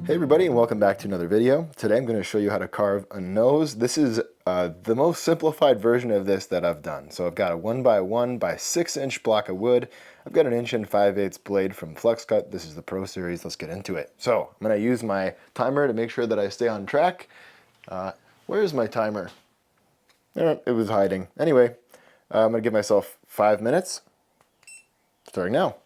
Hey everybody, and welcome back to another video. Today I'm going to show you how to carve a nose. This is the most simplified version of this that I've done. So I've got a 1x1 by 6-inch block of wood. I've got an 1 5/8 blade from Flexcut. This is the Pro Series. Let's get into it. So I'm going to use my timer to make sure that I stay on track. Where's my timer? It was hiding. Anyway, I'm going to give myself 5 minutes, starting now.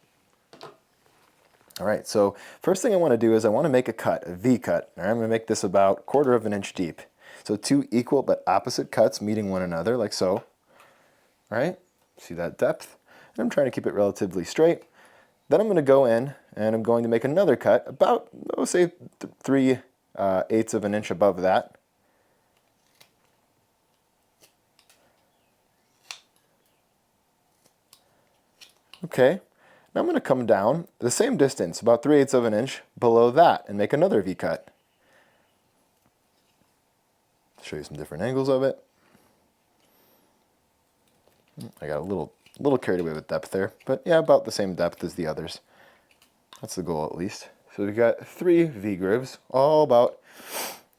All right, so first thing I want to do is I want to make a cut, a V cut. All right, I'm going to make this about 1/4 of an inch deep. So 2 equal but opposite cuts meeting one another, like so. All right, see that depth? And I'm trying to keep it relatively straight. Then I'm going to go in and I'm going to make another cut about, let's say, 3/8 of an inch above that. Okay. Now I'm going to come down the same distance, about 3/8 of an inch below that, and make another V cut. Show you some different angles of it. I got a little carried away with depth there, but yeah, about the same depth as the others. That's the goal at least. So we've got 3 V grooves, all about,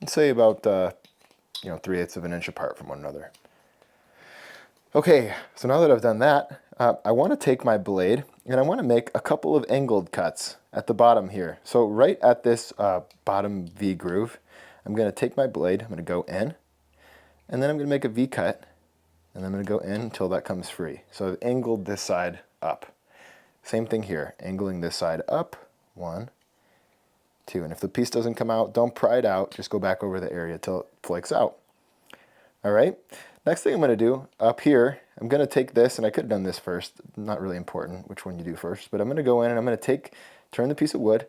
let's say about 3/8 of an inch apart from one another. Okay, so now that I've done that, I want to take my blade and I want to make a couple of angled cuts at the bottom here. So right at this bottom V groove, I'm going to take my blade, I'm going to go in, and then I'm going to make a V cut, and then I'm going to go in until that comes free. So I've angled this side up. Same thing here, angling this side up, 1, 2, and if the piece doesn't come out, don't pry it out, just go back over the area till it flakes out. All right, next thing I'm going to do up here, I'm going to take this, and I could have done this first, not really important which one you do first, but I'm going to go in and I'm going to turn the piece of wood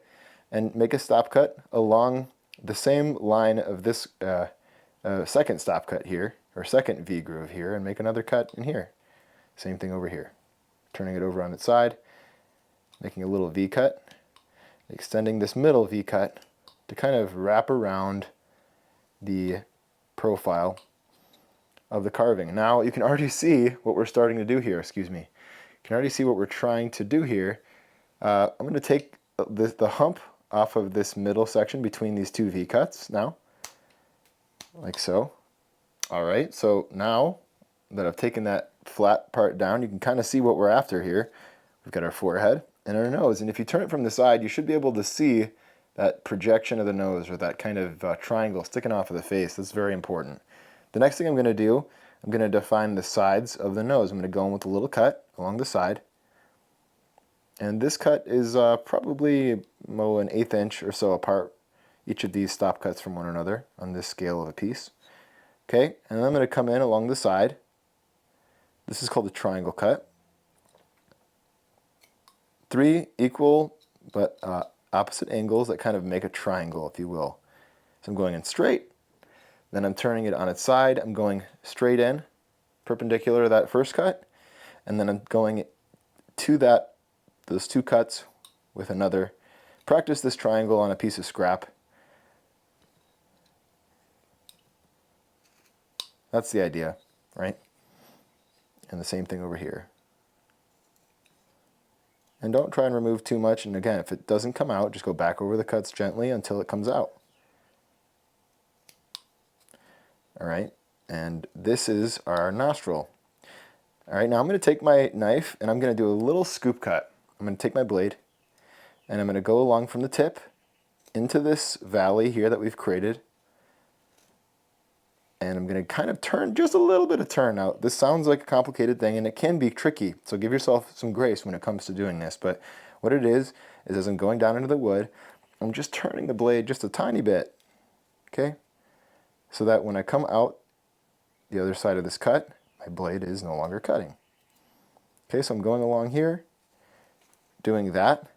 and make a stop cut along the same line of this second stop cut here, or second V groove here, and make another cut in here. Same thing over here. Turning it over on its side, making a little V cut, extending this middle V cut to kind of wrap around the profile of the carving. Now you can already see what we're starting to do here, excuse me. You can already see what we're trying to do here. I'm going to take the hump off of this middle section between these 2 V cuts now, like so. All right, so now that I've taken that flat part down, you can kind of see what we're after here. We've got our forehead and our nose, and if you turn it from the side, you should be able to see that projection of the nose, or that kind of triangle sticking off of the face. That's very important. The next thing I'm going to do, I'm going to define the sides of the nose. I'm going to go in with a little cut along the side. And this cut is probably an 1/8 inch or so apart, each of these stop cuts from one another on this scale of a piece. Okay, and then I'm going to come in along the side. This is called a triangle cut. 3 equal but opposite angles that kind of make a triangle, if you will. So I'm going in straight. Then I'm turning it on its side. I'm going straight in, perpendicular to that first cut, and then I'm going to those 2 cuts with another. Practice this triangle on a piece of scrap. That's the idea, right? And the same thing over here. And don't try and remove too much, and again, if it doesn't come out, just go back over the cuts gently until it comes out. All right, and this is our nostril. All right, now I'm going to take my knife and I'm going to do a little scoop cut. I'm going to take my blade and I'm going to go along from the tip into this valley here that we've created. And I'm going to kind of turn, just a little bit of turn out. This sounds like a complicated thing and it can be tricky, so give yourself some grace when it comes to doing this. But what it is as I'm going down into the wood, I'm just turning the blade just a tiny bit, okay? So that when I come out the other side of this cut, my blade is no longer cutting. Okay, so I'm going along here, doing that.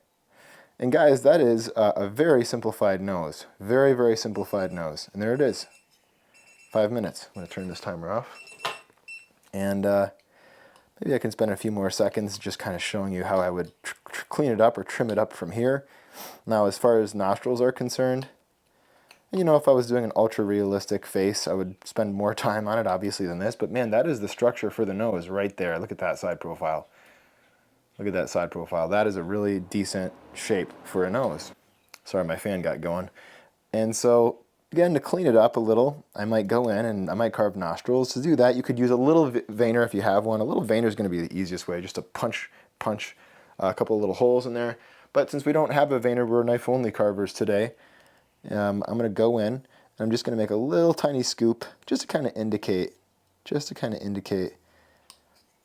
And guys, that is a very simplified nose. Very, very simplified nose. And there it is. 5 minutes. I'm going to turn this timer off. And maybe I can spend a few more seconds just kind of showing you how I would clean it up or trim it up from here. Now, as far as nostrils are concerned, you know, if I was doing an ultra-realistic face, I would spend more time on it, obviously, than this. But man, that is the structure for the nose right there. Look at that side profile. Look at that side profile. That is a really decent shape for a nose. Sorry, my fan got going. And so again, to clean it up a little, I might go in and I might carve nostrils. To do that, you could use a little veiner if you have one. A little veiner is going to be the easiest way, just to punch a couple of little holes in there. But since we don't have a veiner, we're knife-only carvers today, I'm going to go in and I'm just going to make a little tiny scoop just to kind of indicate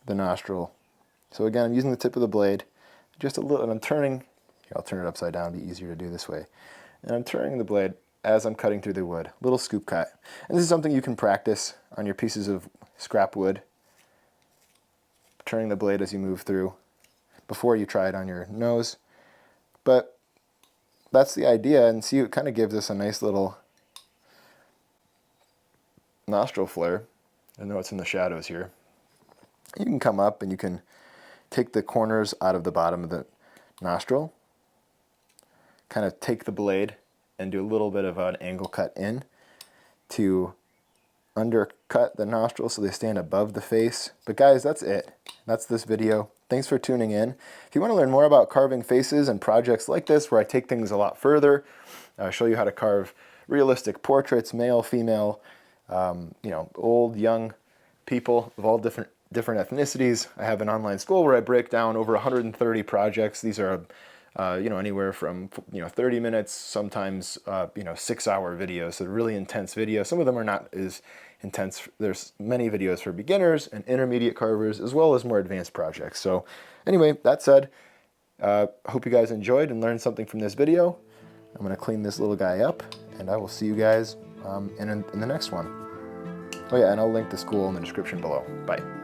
the nostril. So again, I'm using the tip of the blade, just a little, and I'm turning, here, I'll turn it upside down, it'll be easier to do this way. And I'm turning the blade as I'm cutting through the wood, little scoop cut. And this is something you can practice on your pieces of scrap wood, turning the blade as you move through before you try it on your nose. But that's the idea, and see, it kind of gives us a nice little nostril flare. I know it's in the shadows here. You can come up and you can take the corners out of the bottom of the nostril, kind of take the blade and do a little bit of an angle cut in to undercut the nostrils so they stand above the face. But guys, that's it. That's this video. Thanks for tuning in. If you want to learn more about carving faces and projects like this where I take things a lot further, show you how to carve realistic portraits, male, female, you know, old, young people of all different ethnicities. I have an online school where I break down over 130 projects. These are you know, anywhere from 30 minutes, sometimes 6-hour videos. So really intense videos. Some of them are not as intense. There's many videos for beginners and intermediate carvers, as well as more advanced projects. So anyway, that said, hope you guys enjoyed and learned something from this video. I'm going to clean this little guy up, and I will see you guys in the next one. Oh yeah, and I'll link the school in the description below. Bye.